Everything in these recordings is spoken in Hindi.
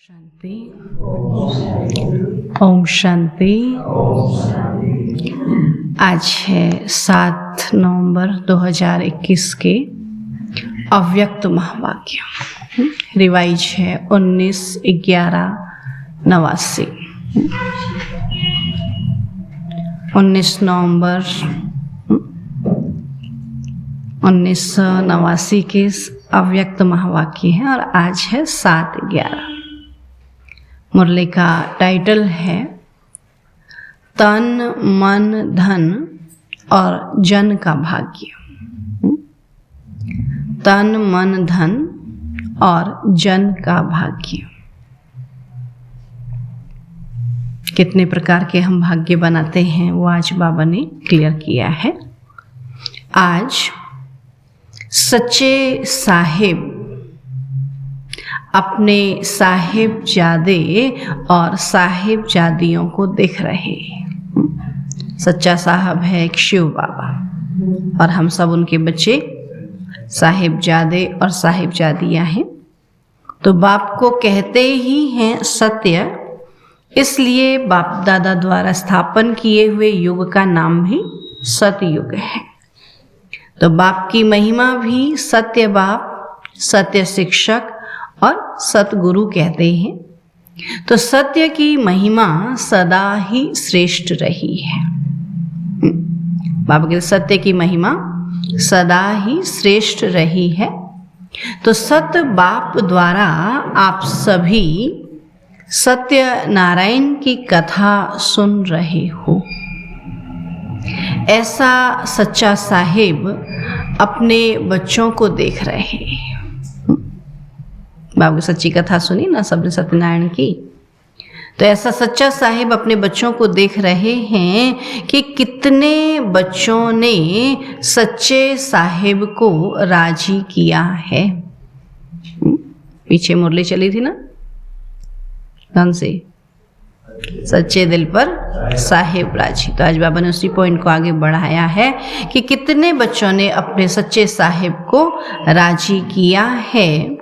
शांति। ओम शांति। आज है 7 नवंबर 2021 के अव्यक्त महावाक्य। रिवाइज है 19/11/89। 19 नवंबर 1989 के अव्यक्त महावाक्य है और आज है 7/11। मुरली का टाइटल है तन मन धन और जन का भाग्य। तन मन धन और जन का भाग्य। कितने प्रकार के हम भाग्य बनाते हैं वो आज बाबा ने क्लियर किया है। आज सच्चे साहिब अपने साहिबजादे और साहिबजादियों को देख रहे हैं। सच्चा साहब है एक शिव बाबा और हम सब उनके बच्चे साहिबजादे और साहिबजादियाँ हैं। तो बाप को कहते ही हैं सत्य, इसलिए बाप दादा द्वारा स्थापन किए हुए युग का नाम भी सतयुग है। तो बाप की महिमा भी सत्य बाप, सत्य शिक्षक और सतगुरु कहते हैं। तो सत्य की महिमा सदा ही श्रेष्ठ रही है। बाबा के सत्य की महिमा सदा ही श्रेष्ठ रही है। तो सत्य बाप द्वारा आप सभी सत्य नारायण की कथा सुन रहे हो। ऐसा सच्चा साहिब अपने बच्चों को देख रहे हैं। बाबू सच्ची कथा सुनी ना सबने सत्यनारायण की। तो ऐसा सच्चा साहिब अपने बच्चों को देख रहे हैं कि कितने बच्चों ने सच्चे साहिब को राजी किया है। पीछे मुरली चली थी ना, कौन सी? सच्चे दिल पर साहिब राजी। तो आज बाबा ने उसी पॉइंट को आगे बढ़ाया है कि कितने बच्चों ने अपने सच्चे साहिब को राजी किया है।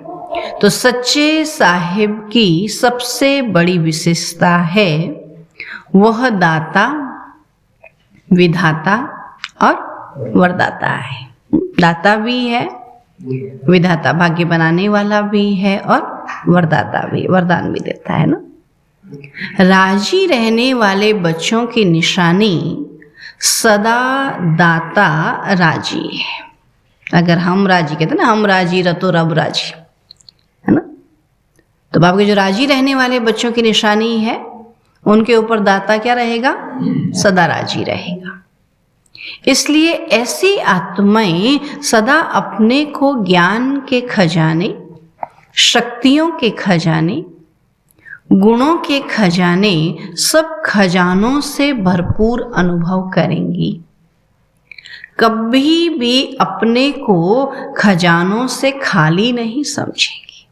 तो सच्चे साहिब की सबसे बड़ी विशेषता है वह दाता, विधाता और वरदाता है। दाता भी है, विधाता भाग्य बनाने वाला भी है और वरदाता भी, वरदान भी देता है ना। राजी रहने वाले बच्चों की निशानी सदा दाता राजी है। अगर हम राजी कहते ना, हम राजी रतो रब राजी, है ना। तो बाबा के जो राजी रहने वाले बच्चों की निशानी है उनके ऊपर दाता क्या रहेगा? सदा राजी रहेगा। इसलिए ऐसी आत्माएं सदा अपने को ज्ञान के खजाने, शक्तियों के खजाने, गुणों के खजाने, सब खजानों से भरपूर अनुभव करेंगी। कभी भी अपने को खजानों से खाली नहीं समझेंगी,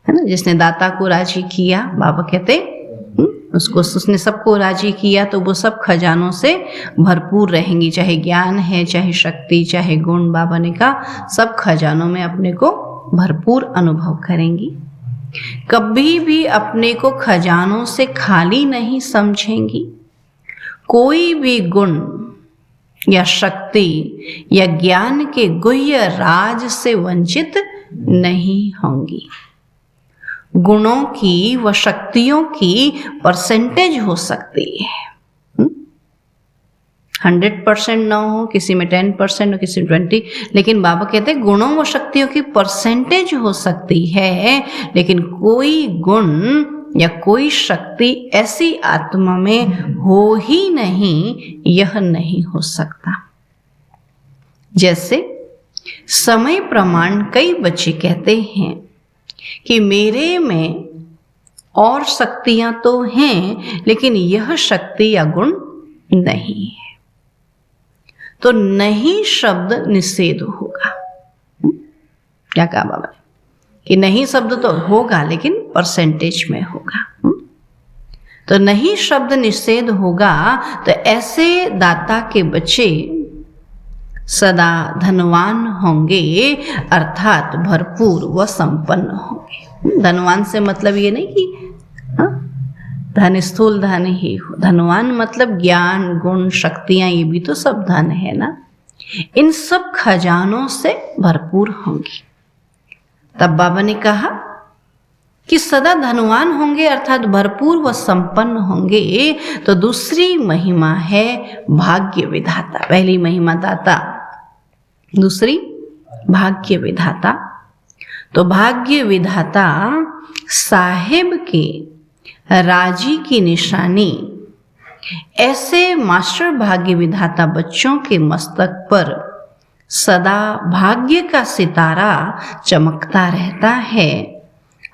है ना। जिसने दाता को राजी किया, बाबा कहते उसने सबको राजी किया तो वो सब खजानों से भरपूर रहेंगी। चाहे ज्ञान है, चाहे शक्ति, चाहे गुण, बाबा ने कहा सब खजानों में अपने को भरपूर अनुभव करेंगी। कभी भी अपने को खजानों से खाली नहीं समझेंगी। कोई भी गुण या शक्ति या ज्ञान के गुह्य राज से वंचित नहीं होंगी। गुणों की व शक्तियों की परसेंटेज हो सकती है, 100% ना हो, किसी में 10% हो, किसी में 20%, लेकिन बाबा कहते हैं गुणों व शक्तियों की परसेंटेज हो सकती है, लेकिन कोई गुण या कोई शक्ति ऐसी आत्मा में हो ही नहीं, यह नहीं हो सकता। जैसे समय प्रमाण कई बच्चे कहते हैं कि मेरे में और शक्तियां तो हैं लेकिन यह शक्ति या गुण नहीं है। तो नहीं शब्द निषेध होगा। क्या कहा बाबा ने? कि नहीं शब्द तो होगा लेकिन परसेंटेज में होगा। तो नहीं शब्द निषेध होगा। तो ऐसे दाता के बच्चे सदा धनवान होंगे, अर्थात भरपूर व संपन्न होंगे। धनवान से मतलब ये नहीं कि धन स्थूल धन ही हो, धनवान मतलब ज्ञान गुण शक्तियां, ये भी तो सब धन है ना, इन सब खजानों से भरपूर होंगी। तब बाबा ने कहा कि सदा धनवान होंगे अर्थात भरपूर व संपन्न होंगे। तो दूसरी महिमा है भाग्य विधाता। पहली महिमा दाता, दूसरी भाग्य विधाता। तो भाग्य विधाता साहेब के राजी की निशानी ऐसे मास्टर भाग्य विधाता बच्चों के मस्तक पर सदा भाग्य का सितारा चमकता रहता है,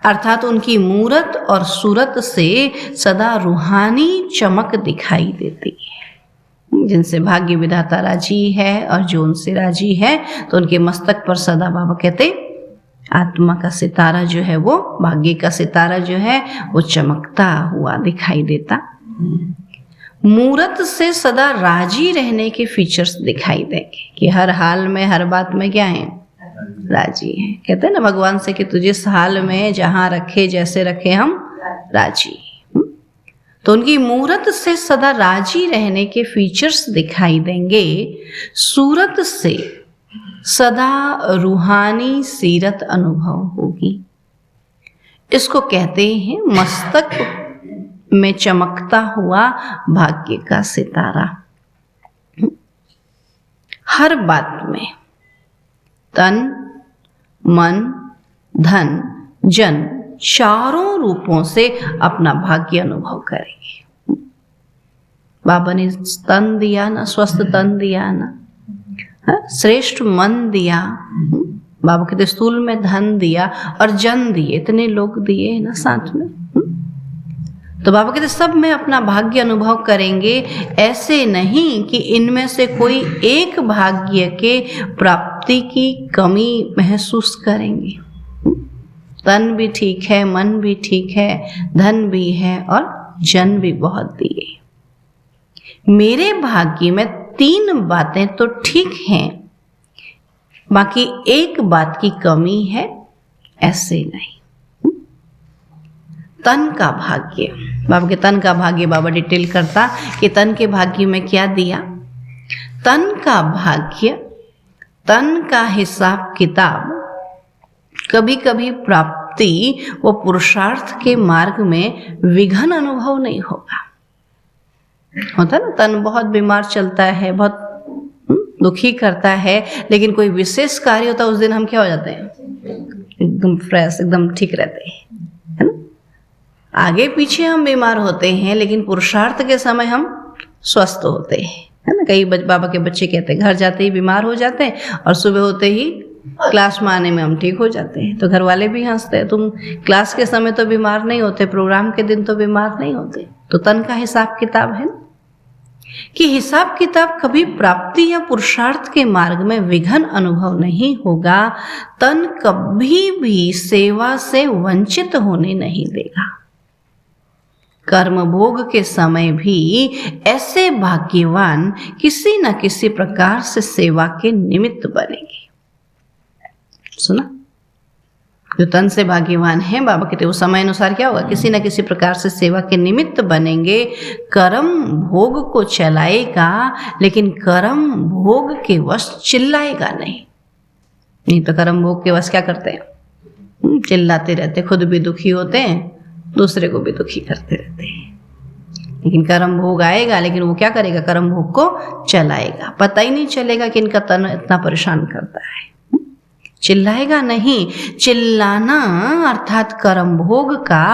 अर्थात उनकी मूरत और सूरत से सदा रूहानी चमक दिखाई देती है। जिनसे भाग्य विधाता राजी है और जो उनसे राजी है तो उनके मस्तक पर सदा बाबा कहते आत्मा का सितारा जो है, वो भाग्य का सितारा जो है वो चमकता हुआ दिखाई देता। मूरत से सदा राजी रहने के फीचर्स दिखाई देंगे कि हर हाल में हर बात में क्या है, राजी है। कहते हैं ना भगवान से कि तुझे इस हाल में जहां रखे जैसे रखे हम राजी। तो उनकी मूरत से सदा राजी रहने के फीचर्स दिखाई देंगे। सूरत से सदा रूहानी सीरत अनुभव होगी। इसको कहते हैं मस्तक में चमकता हुआ भाग्य का सितारा। हर बात में तन मन धन जन चारों रूपों से अपना भाग्य अनुभव करेंगे। बाबा ने तन दिया ना, स्वस्थ तन दिया ना, श्रेष्ठ मन दिया, बाबा के स्थूल में धन दिया और जन दिए, इतने लोग दिए ना साथ में। तो बाबा कहते सब में अपना भाग्य अनुभव करेंगे। ऐसे नहीं कि इनमें से कोई एक भाग्य के प्राप्ति की कमी महसूस करेंगे। तन भी ठीक है, मन भी ठीक है, धन भी है और जन भी बहुत दिए। मेरे भाग्य में 3 बातें तो ठीक हैं, बाकी एक बात की कमी है, ऐसे नहीं। तन का भाग्य, बाबा के तन का भाग्य बाबा डिटेल करता कि तन के भाग्य में क्या दिया। तन का भाग्य, तन का हिसाब किताब, कभी कभी प्राप्ति व पुरुषार्थ के मार्ग में विघ्न अनुभव नहीं होगा। होता ना, तन बहुत बीमार चलता है, बहुत दुखी करता है, लेकिन कोई विशेष कार्य होता है उस दिन हम क्या हो जाते हैं, एकदम फ्रेश, एकदम ठीक रहते हैं, है ना। आगे पीछे हम बीमार होते हैं लेकिन पुरुषार्थ के समय हम स्वस्थ होते हैं, है ना। कई बाबा के बच्चे कहते हैं घर जाते ही बीमार हो जाते हैं और सुबह होते ही क्लास में आने में हम ठीक हो जाते हैं। तो घर वाले भी हंसते हैं, तुम क्लास के समय तो बीमार नहीं होते, प्रोग्राम के दिन तो बीमार नहीं होते। तो तन का हिसाब किताब है ना, कि हिसाब किताब कभी प्राप्ति या पुरुषार्थ के मार्ग में विघ्न अनुभव नहीं होगा। तन कभी भी सेवा से वंचित होने नहीं देगा। कर्म भोग के समय भी ऐसे भाग्यवान किसी न किसी प्रकार से सेवा के निमित्त बनेंगे। सुना, जो तन से भाग्यवान है, बाबा कहते वो समय अनुसार क्या होगा, किसी न किसी प्रकार से सेवा के निमित्त बनेंगे। कर्म भोग को चलाएगा लेकिन कर्म भोग के वश चिल्लाएगा नहीं तो कर्म भोग के वश क्या करते हैं, चिल्लाते रहते, खुद भी दुखी होते हैं, दूसरे को भी दुखी करते रहते हैं। लेकिन कर्म भोग आएगा, लेकिन वो क्या करेगा, कर्म भोग को चलाएगा। पता ही नहीं चलेगा कि इनका तन इतना परेशान करता है। चिल्लाएगा नहीं, चिल्लाना अर्थात कर्म भोग का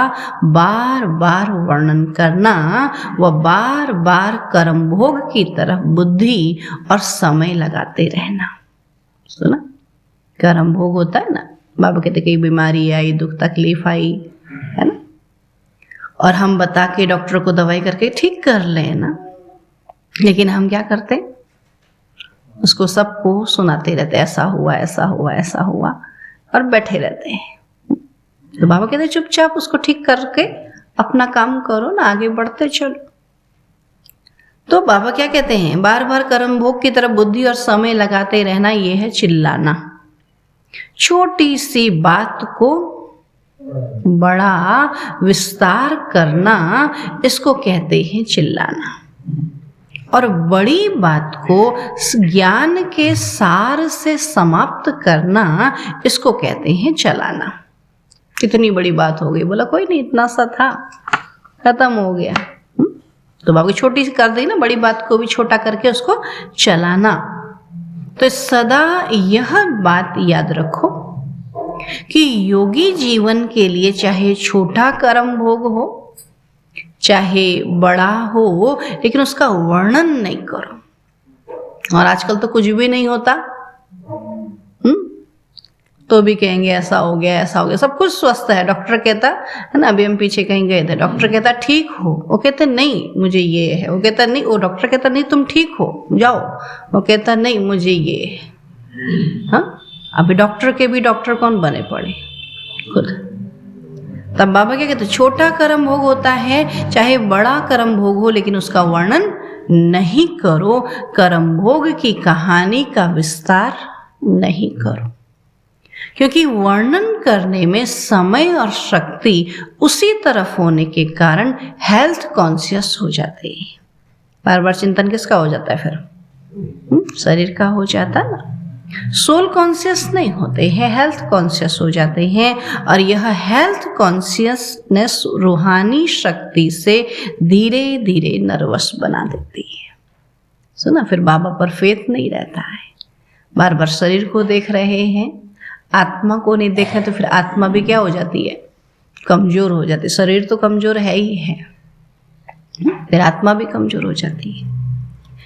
बार बार वर्णन करना व बार बार कर्म भोग की तरफ बुद्धि और समय लगाते रहना। सुना, कर्म भोग होता है ना, बाबा कहते कई बीमारी आई, दुख तकलीफ आई, है ना, और हम बता के डॉक्टर को दवाई करके ठीक कर लेना, लेकिन हम क्या करते हैं, उसको सबको सुनाते रहते, ऐसा हुआ ऐसा हुआ ऐसा हुआ, और बैठे रहते हैं। तो बाबा कहते चुपचाप उसको ठीक करके अपना काम करो ना, आगे बढ़ते चलो। तो बाबा क्या कहते हैं, बार बार कर्म भोग की तरफ बुद्धि और समय लगाते रहना, यह है चिल्लाना। छोटी सी बात को बड़ा विस्तार करना, इसको कहते हैं चिल्लाना। और बड़ी बात को ज्ञान के सार से समाप्त करना, इसको कहते हैं चलाना। कितनी बड़ी बात हो गई, बोला कोई नहीं, इतना सा था, खत्म हो गया। तो बाबा छोटी सी कर दी ना, बड़ी बात को भी छोटा करके उसको चलाना। तो सदा यह बात याद रखो कि योगी जीवन के लिए चाहे छोटा कर्म भोग हो चाहे बड़ा हो, लेकिन उसका वर्णन नहीं करो। और आजकल तो कुछ भी नहीं होता, तो भी कहेंगे ऐसा हो गया, ऐसा हो गया, सब कुछ स्वस्थ है। डॉक्टर कहता है ना, अभी हम पीछे कहीं गए थे, डॉक्टर कहता ठीक हो, वो कहता नहीं मुझे ये है, वो कहता नहीं, वो डॉक्टर कहता नहीं तुम ठीक हो जाओ, वो कहता नहीं मुझे ये है। हाँ, अभी डॉक्टर के भी डॉक्टर कौन बने पड़े खुद। तब बाबा क्या कहते, छोटा कर्म भोग होता है चाहे बड़ा कर्म भोग हो, लेकिन उसका वर्णन नहीं करो। कर्म भोग की कहानी का विस्तार नहीं करो, क्योंकि वर्णन करने में समय और शक्ति उसी तरफ होने के कारण हेल्थ कॉन्शियस हो जाते हैं। बार बार चिंतन किसका हो जाता है फिर? शरीर का हो जाता है ना। सोल कॉन्शियस नहीं होते हैं, हेल्थ कॉन्शियस हो जाते हैं। और यह हेल्थ कॉन्शियसनेस रूहानी शक्ति से धीरे धीरे नर्वस बना देती है। सुना, फिर बाबा पर फेथ नहीं रहता है। बार बार शरीर को देख रहे हैं, आत्मा को नहीं देखा, तो फिर आत्मा भी क्या हो जाती है, कमजोर हो जाती है। शरीर तो कमजोर है ही है, फिर आत्मा भी कमजोर हो जाती है,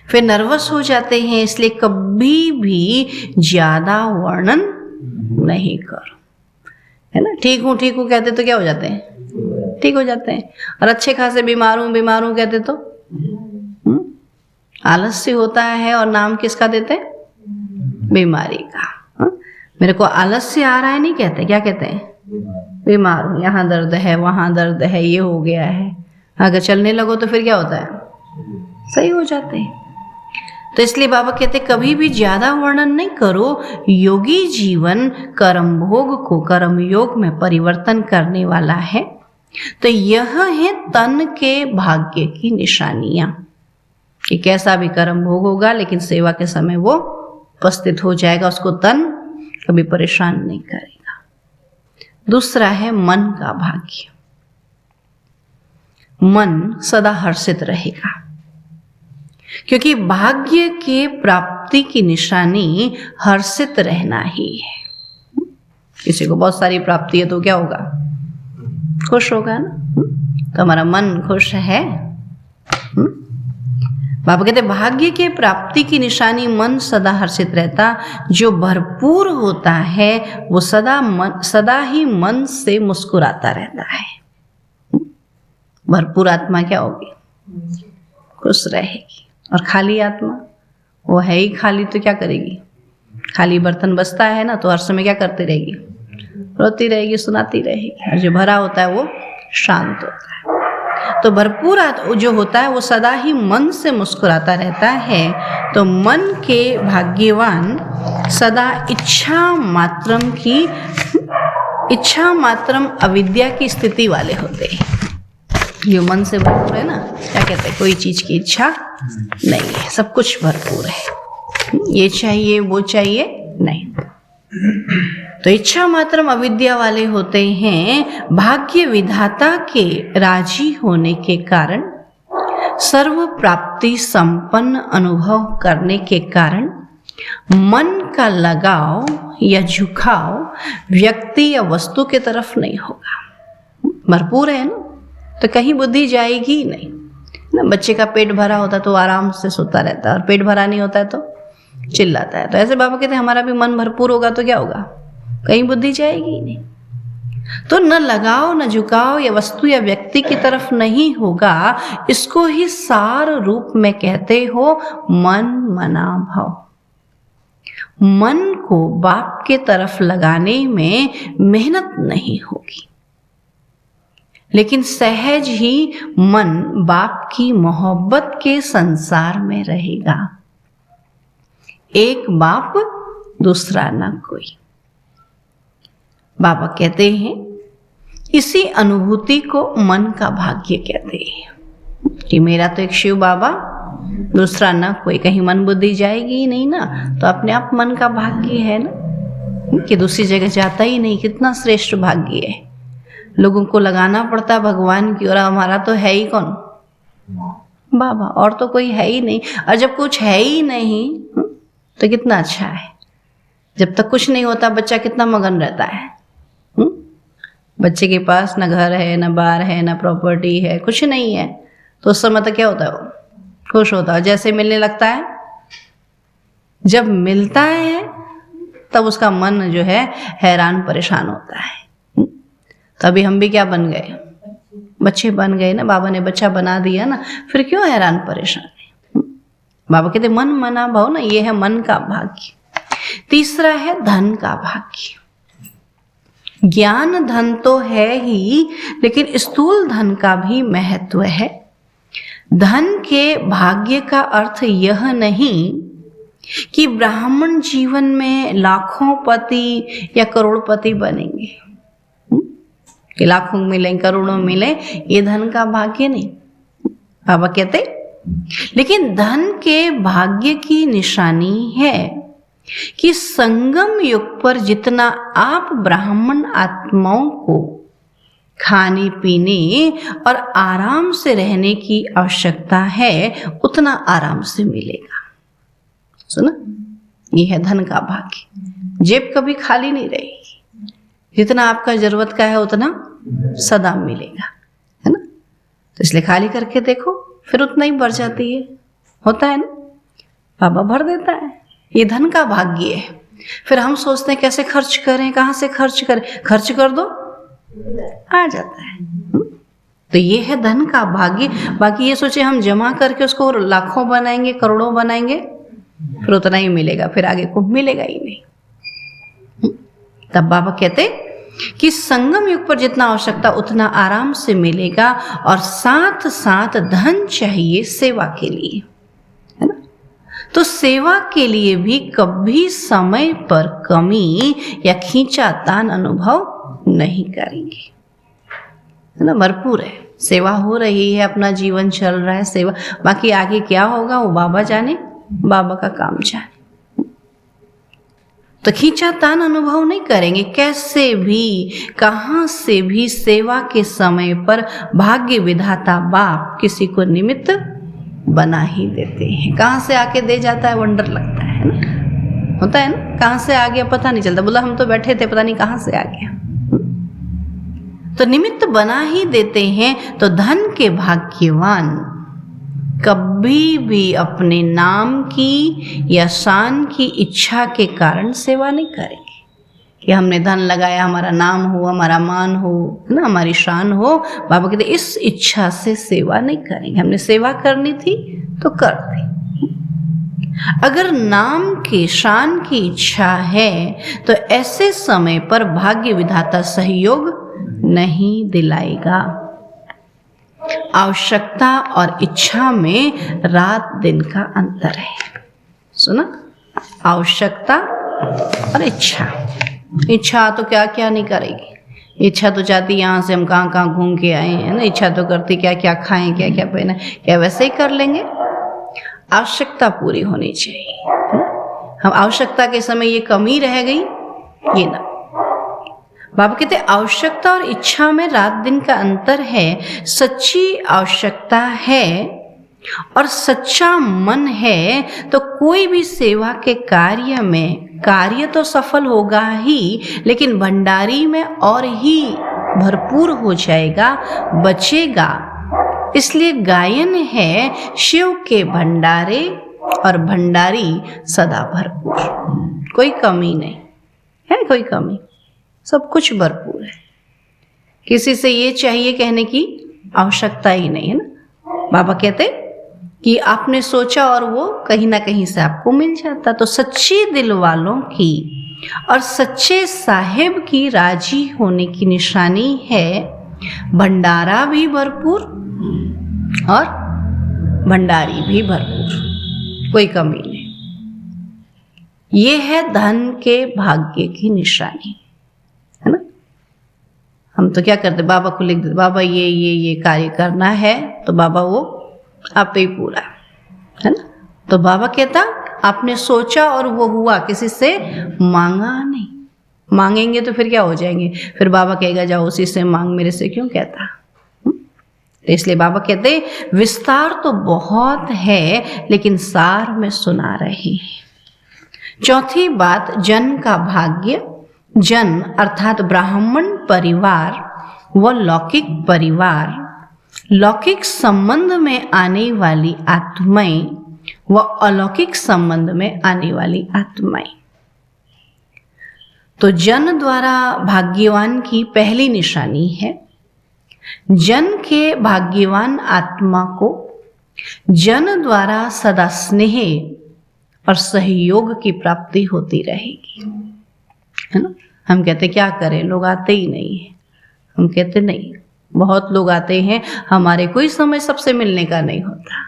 फिर नर्वस हो जाते हैं। इसलिए कभी भी ज्यादा वर्णन नहीं करो, है ना। ठीक हूँ कहते तो क्या हो जाते हैं, ठीक हो जाते हैं। और अच्छे खासे बीमार हूँ कहते तो आलस्य होता है। और नाम किसका देते हैं, बीमारी का। मेरे को आलस्य आ रहा है नहीं कहते, क्या कहते हैं, बीमार हूँ, यहाँ दर्द है, वहाँ दर्द है, ये हो गया है। अगर चलने लगो तो फिर क्या होता है, सही हो जाते हैं। तो इसलिए बाबा कहते कभी भी ज्यादा वर्णन नहीं करो। योगी जीवन कर्म भोग को कर्म योग में परिवर्तन करने वाला है। तो यह है तन के भाग्य की निशानियां, कि कैसा भी कर्म भोग होगा, लेकिन सेवा के समय वो उपस्थित हो जाएगा, उसको तन कभी परेशान नहीं करेगा। दूसरा है मन का भाग्य। मन सदा हर्षित रहेगा, क्योंकि भाग्य के प्राप्ति की निशानी हर्षित रहना ही है। किसी को बहुत सारी प्राप्ति है तो क्या होगा, खुश होगा ना। तो हमारा मन खुश है। बाबा कहते भाग्य के प्राप्ति की निशानी मन सदा हर्षित रहता। जो भरपूर होता है वो सदा ही मन से मुस्कुराता रहता है। भरपूर आत्मा क्या होगी, खुश रहेगी। और खाली आत्मा, वो है ही खाली, तो क्या करेगी, खाली बर्तन बसता है ना, तो हर समय क्या करती रहेगी, रोती रहेगी, सुनाती रहेगी। और जो भरा होता है वो शांत होता है। तो भरपूर जो होता है वो सदा ही मन से मुस्कुराता रहता है। तो मन के भाग्यवान सदा इच्छा मात्रम अविद्या की स्थिति वाले होते हैं। जो मन से भरपूर है ना, क्या कहते हैं, कोई चीज की इच्छा नहीं है, सब कुछ भरपूर है, ये चाहिए वो चाहिए नहीं। तो इच्छा मात्रम अविद्या वाले होते हैं। भाग्य विधाता के राजी होने के कारण, सर्व प्राप्ति संपन्न अनुभव करने के कारण मन का लगाव या झुकाव व्यक्ति या वस्तु के तरफ नहीं होगा। भरपूर है ना, तो कहीं बुद्धि जाएगी नहीं ना। बच्चे का पेट भरा होता है तो आराम से सोता रहता है, और पेट भरा नहीं होता है तो चिल्लाता है। तो ऐसे बाबा कहते हैं हमारा भी मन भरपूर होगा तो क्या होगा, कहीं बुद्धि जाएगी नहीं। तो न लगाव न झुकाव या वस्तु या व्यक्ति की तरफ नहीं होगा। इसको ही सार रूप में कहते हो मन मना भाव। मन को बाप के तरफ लगाने में मेहनत नहीं होगी, लेकिन सहज ही मन बाप की मोहब्बत के संसार में रहेगा। एक बाप दूसरा न कोई। बाबा कहते हैं इसी अनुभूति को मन का भाग्य कहते हैं कि मेरा तो एक शिव बाबा, दूसरा ना कोई। कहीं मन बुद्धि जाएगी ही नहीं ना, तो अपने आप मन का भाग्य है ना, कि दूसरी जगह जाता ही नहीं। कितना श्रेष्ठ भाग्य है। लोगों को लगाना पड़ता भगवान की, और हमारा तो है ही कौन? बाबा, और तो कोई है ही नहीं। और जब कुछ है ही नहीं तो कितना अच्छा है। जब तक कुछ नहीं होता बच्चा कितना मगन रहता है। बच्चे के पास ना घर है, ना बार है, ना प्रॉपर्टी है, कुछ नहीं है, तो उस समय तो क्या होता है? वो खुश होता है। जैसे मिलने लगता है, जब मिलता है तब उसका मन जो है हैरान परेशान होता है। तभी हम भी क्या बन गए? बच्चे बन गए ना। बाबा ने बच्चा बना दिया ना, फिर क्यों हैरान परेशान है? बाबा कहते मन मना भाव ना, ये है मन का भाग्य। तीसरा है धन का भाग्य। ज्ञान धन तो है ही, लेकिन स्थूल धन का भी महत्व है। धन के भाग्य का अर्थ यह नहीं कि ब्राह्मण जीवन में लाखों पति या करोड़पति बनेंगे, कि लाखों मिले करोड़ों मिले, ये धन का भाग्य नहीं। बाबा कहते लेकिन धन के भाग्य की निशानी है कि संगम युग पर जितना आप ब्राह्मण आत्माओं को खाने पीने और आराम से रहने की आवश्यकता है, उतना आराम से मिलेगा। सुना, ये है धन का भाग्य। जेब कभी खाली नहीं रहेगी, जितना आपका जरूरत का है उतना सदा मिलेगा, है ना। तो इसलिए खाली करके देखो, फिर उतना ही बढ़ जाती है, होता है ना। बाबा भर देता है, ये धन का भाग्य है। फिर हम सोचते हैं कैसे खर्च करें, कहाँ से खर्च करें, खर्च कर दो आ जाता है। तो ये है धन का भाग्य। बाकी ये सोचे हम जमा करके उसको लाखों बनाएंगे, करोड़ों बनाएंगे, फिर उतना ही मिलेगा, फिर आगे को मिलेगा ही नहीं। तब बाबा कहते कि संगम युग पर जितना आवश्यकता उतना आराम से मिलेगा, और साथ साथ धन चाहिए सेवा के लिए, है ना। तो सेवा के लिए भी कभी समय पर कमी या खींचातान अनुभव नहीं करेंगे, है ना। भरपूर है, सेवा हो रही है, अपना जीवन चल रहा है, सेवा। बाकी आगे क्या होगा वो बाबा जाने, बाबा का काम जाने। तो खींचातान अनुभव नहीं करेंगे, कैसे भी कहां से भी सेवा के समय पर भाग्य विधाता बाप किसी को निमित्त बना ही देते हैं। कहां से आके दे जाता है, वंडर लगता है ना, होता है ना। कहां से आ गया पता नहीं चलता, बोला हम तो बैठे थे, पता नहीं कहां से आ गया। तो निमित्त बना ही देते हैं। तो धन के भाग्यवान कभी भी अपने नाम की या शान की इच्छा के कारण सेवा नहीं करेंगे, कि हमने धन लगाया, हमारा नाम हो, हमारा मान हो, ना, हमारी शान हो। बाबा कहते इस इच्छा से सेवा नहीं करेंगे। हमने सेवा करनी थी तो कर दी। अगर नाम की शान की इच्छा है तो ऐसे समय पर भाग्य विधाता सहयोग नहीं दिलाएगा। आवश्यकता और इच्छा में रात दिन का अंतर है। सुना, आवश्यकता और इच्छा। इच्छा तो क्या क्या नहीं करेगी, इच्छा तो चाहती यहाँ से हम कहाँ कहाँ घूम के आए हैं ना। इच्छा तो करती क्या क्या खाएं, क्या क्या पहने, क्या वैसे ही कर लेंगे। आवश्यकता पूरी होनी चाहिए। हम आवश्यकता के समय ये कमी रह गई, ये ना। बाबा कहते आवश्यकता और इच्छा में रात दिन का अंतर है। सच्ची आवश्यकता है और सच्चा मन है तो कोई भी सेवा के कार्य में कार्य तो सफल होगा ही, लेकिन भंडारी में और ही भरपूर हो जाएगा, बचेगा। इसलिए गायन है शिव के भंडारे और भंडारी सदा भरपूर। कोई कमी नहीं है, कोई कमी, सब कुछ भरपूर है। किसी से ये चाहिए कहने की आवश्यकता ही नहीं है ना। बाबा कहते कि आपने सोचा और वो कहीं ना कहीं से आपको मिल जाता। तो सच्चे दिल वालों की और सच्चे साहिब की राजी होने की निशानी है भंडारा भी भरपूर और भंडारी भी भरपूर, कोई कमी नहीं। ये है धन के भाग्य की निशानी, है ना। हम तो क्या करते, बाबा को लिख देते, बाबा ये कार्य करना है, तो बाबा वो आप ही पूरा, है ना। तो बाबा कहता आपने सोचा और वो हुआ, किसी से मांगा नहीं। मांगेंगे तो फिर क्या हो जाएंगे, फिर बाबा कहेगा जाओ उसी से मांग, मेरे से क्यों कहता। तो इसलिए बाबा कहते विस्तार तो बहुत है लेकिन सार में सुना रहे हैं। चौथी बात, जन का भाग्य। जन अर्थात ब्राह्मण परिवार व लौकिक परिवार, लौकिक संबंध में आने वाली आत्माएं व अलौकिक संबंध में आने वाली आत्माएं। तो जन द्वारा भाग्यवान की पहली निशानी है, जन के भाग्यवान आत्मा को जन द्वारा सदा स्नेह और सहयोग की प्राप्ति होती रहेगी, है ना। हम कहते क्या करें, लोग आते ही नहीं है। हम कहते नहीं, बहुत लोग आते हैं, हमारे कोई समय सबसे मिलने का नहीं होता।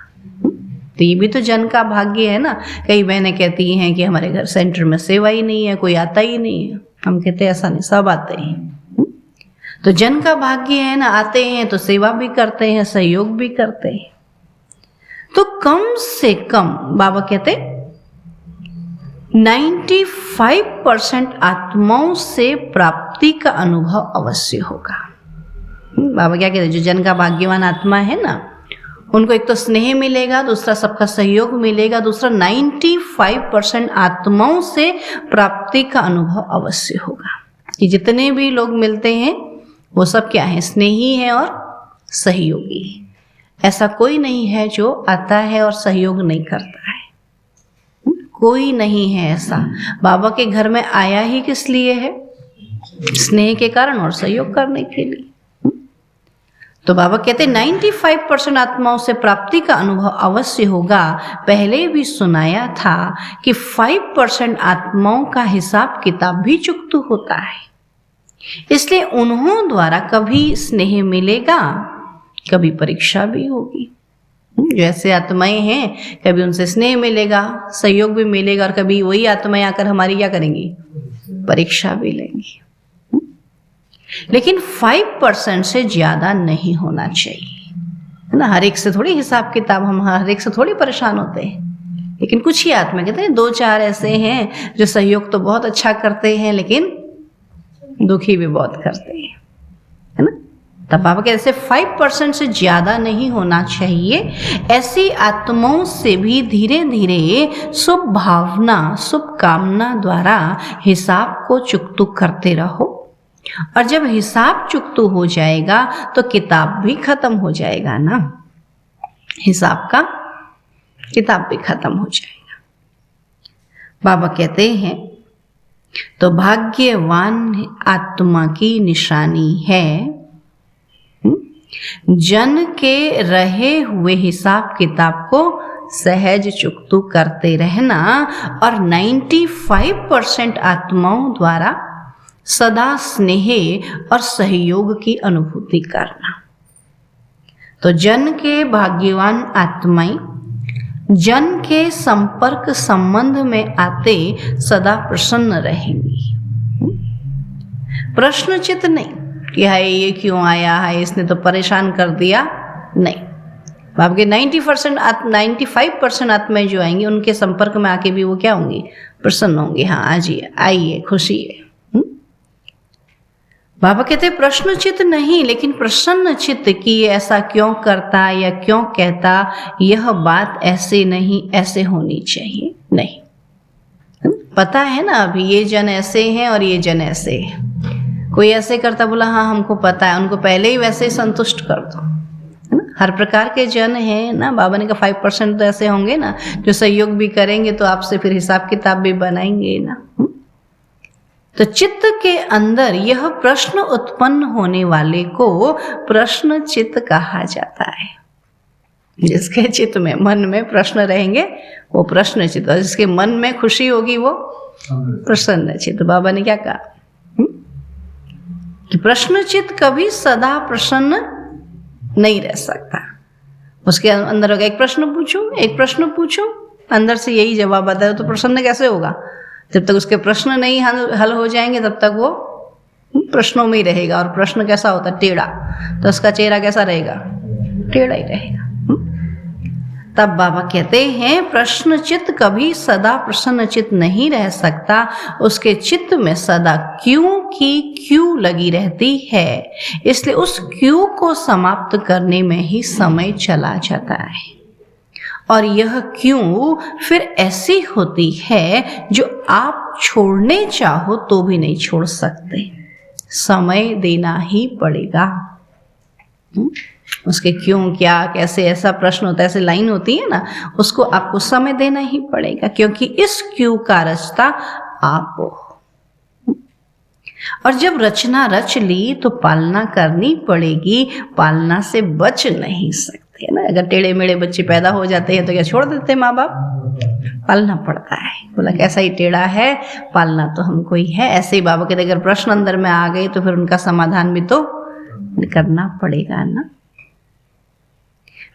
तो ये भी तो जन का भाग्य है ना। कई बहनें कहती हैं कि हमारे घर सेंटर में सेवा ही नहीं है, कोई आता ही नहीं है। हम कहते ऐसा नहीं, सब आते हैं। तो जन का भाग्य है ना, आते हैं तो सेवा भी करते हैं, सहयोग भी करते हैं। तो कम से कम बाबा कहते 95% आत्माओं से प्राप्ति का अनुभव अवश्य होगा। बाबा क्या कहते हैं, जो जन का भाग्यवान आत्मा है ना, उनको एक तो स्नेह मिलेगा, दूसरा सबका सहयोग मिलेगा, दूसरा 95% आत्माओं से प्राप्ति का अनुभव अवश्य होगा। कि जितने भी लोग मिलते हैं वो सब क्या है, स्नेही है और सहयोगी है। ऐसा कोई नहीं है जो आता है और सहयोग नहीं करता है, कोई नहीं है ऐसा। बाबा के घर में आया ही किस लिए है, स्नेह के कारण और सहयोग करने के लिए। तो बाबा कहते 95% आत्माओं से प्राप्ति का अनुभव अवश्य होगा। पहले भी सुनाया था कि 5% आत्माओं का हिसाब किताब भी चुकता होता है, इसलिए उन्हों द्वारा कभी स्नेह मिलेगा, कभी परीक्षा भी होगी। जैसे आत्माएं हैं, कभी उनसे स्नेह मिलेगा, सहयोग भी मिलेगा, और कभी वही आत्माएं आकर हमारी क्या करेंगी, परीक्षा भी लेंगी। लेकिन 5% से ज्यादा नहीं होना चाहिए, है ना। हर एक से थोड़ी हिसाब किताब, हम हर एक से थोड़ी परेशान होते हैं। लेकिन कुछ ही आत्मा कहते हैं 2-4 ऐसे हैं जो सहयोग तो बहुत अच्छा करते हैं लेकिन दुखी भी बहुत करते हैं, है ना। तब बाबा कहते ऐसे 5% से ज्यादा नहीं होना चाहिए। ऐसी आत्माओं से भी धीरे धीरे शुभ भावना, शुभ कामना द्वारा हिसाब को चुकतू करते रहो, और जब हिसाब चुकतू हो जाएगा तो किताब भी खत्म हो जाएगा ना, हिसाब का किताब भी खत्म हो जाएगा। बाबा कहते हैं तो भाग्यवान आत्मा की निशानी है जन के रहे हुए हिसाब किताब को सहज चुकतू करते रहना, और 95% आत्माओं द्वारा सदा स्नेह और सहयोग की अनुभूति करना। तो जन के भाग्यवान आत्माएं जन के संपर्क संबंध में आते सदा प्रसन्न रहेंगी। प्रश्नचित नहीं कि हाय ये क्यों आया है, इसने तो परेशान कर दिया, नहीं। आपके 95% आत्माएं जो आएंगी उनके संपर्क में आके भी वो क्या होंगी, प्रसन्न होंगी। हाँ आजिए, आइए, खुशी है। बाबा कहते प्रश्नचित नहीं लेकिन प्रसन्न चित्त की ये ऐसा क्यों करता या क्यों कहता, यह बात ऐसे नहीं, ऐसे होनी चाहिए, नहीं। पता है ना अभी ये जन ऐसे हैं और ये जन ऐसे हैं। कोई ऐसे करता, बोला हाँ हमको पता है, उनको पहले ही वैसे ही संतुष्ट कर दो, है ना। हर प्रकार के जन हैं ना। बाबा ने कहा 5% तो ऐसे होंगे ना जो सहयोग भी करेंगे, तो आपसे फिर हिसाब किताब भी बनाएंगे ना। तो चित्त के अंदर यह प्रश्न उत्पन्न होने वाले को प्रश्न चित्त कहा जाता है। जिसके चित्त में, मन में प्रश्न रहेंगे वो प्रश्न चित्त, और जिसके मन में खुशी होगी वो प्रसन्न चित्त। बाबा ने क्या कहा, कि प्रश्नचित्त कभी सदा प्रसन्न नहीं रह सकता। उसके अंदर होगा एक प्रश्न पूछो, अंदर से यही जवाब आता है, तो प्रसन्न कैसे होगा? जब तक उसके प्रश्न नहीं हल हो जाएंगे तब तक वो प्रश्नों में ही रहेगा। और प्रश्न कैसा होता है? टेढ़ा। तो उसका चेहरा कैसा रहेगा? टेढ़ा ही रहेगा। तब बाबा कहते हैं प्रश्न चित्त कभी सदा प्रसन्न चित्त नहीं रह सकता, उसके चित्त में सदा क्यों की क्यों लगी रहती है, इसलिए उस क्यों को समाप्त करने में ही समय चला जाता है। और यह क्यों फिर ऐसी होती है जो आप छोड़ने चाहो तो भी नहीं छोड़ सकते, समय देना ही पड़ेगा। उसके क्यों, क्या, कैसे, ऐसा प्रश्न होता है, ऐसे लाइन होती है ना, उसको आपको समय देना ही पड़ेगा, क्योंकि इस क्यों का रचता आप हो। और जब रचना रच ली तो पालना करनी पड़ेगी, पालना से बच नहीं सकते ना। अगर टेढ़े मेढ़े बच्चे पैदा हो जाते हैं तो क्या छोड़ देते माँ बाप? पालना पड़ता है। बोला कैसा ही टेढ़ा है, पालना तो हमको ही है। ऐसे ही बाबा कहते अगर प्रश्न अंदर में आ गए तो फिर उनका समाधान भी तो करना पड़ेगा ना।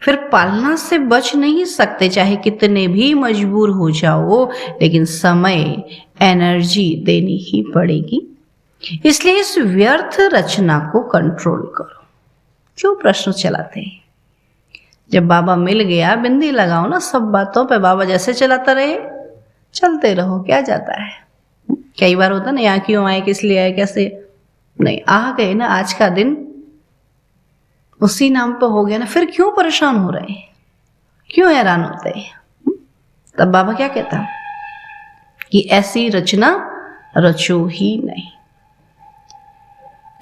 फिर पालना से बच नहीं सकते, चाहे कितने भी मजबूर हो जाओ, लेकिन समय, एनर्जी देनी ही पड़ेगी। इसलिए इस व्यर्थ रचना को कंट्रोल करो। क्यों प्रश्न चलाते हैं? जब बाबा मिल गया, बिंदी लगाओ ना सब बातों पे। बाबा जैसे चलाता रहे, चलते रहो, क्या जाता है। कई बार होता ना, यहाँ क्यों आए, किस लिए आए, कैसे नहीं, आ गए ना, आज का दिन उसी नाम पर हो गया ना, फिर क्यों परेशान हो रहे हैं, क्यों हैरान होते हैं? तब बाबा क्या कहता कि ऐसी रचना रचो ही नहीं।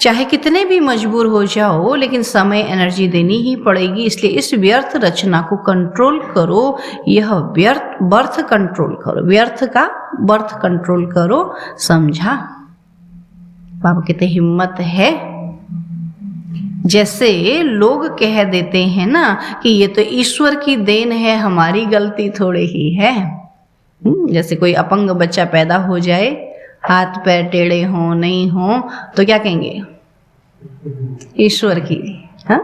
चाहे कितने भी मजबूर हो जाओ, लेकिन समय, एनर्जी देनी ही पड़ेगी। इसलिए इस व्यर्थ रचना को कंट्रोल करो। यह बर्थ कंट्रोल करो, व्यर्थ का बर्थ कंट्रोल करो। समझा? बाबा कहते हिम्मत है। जैसे लोग कह देते हैं ना कि ये तो ईश्वर की देन है, हमारी गलती थोड़ी ही है। जैसे कोई अपंग बच्चा पैदा हो जाए, हाथ पैर टेढ़े हों, नहीं हों, तो क्या कहेंगे? ईश्वर की। हाँ,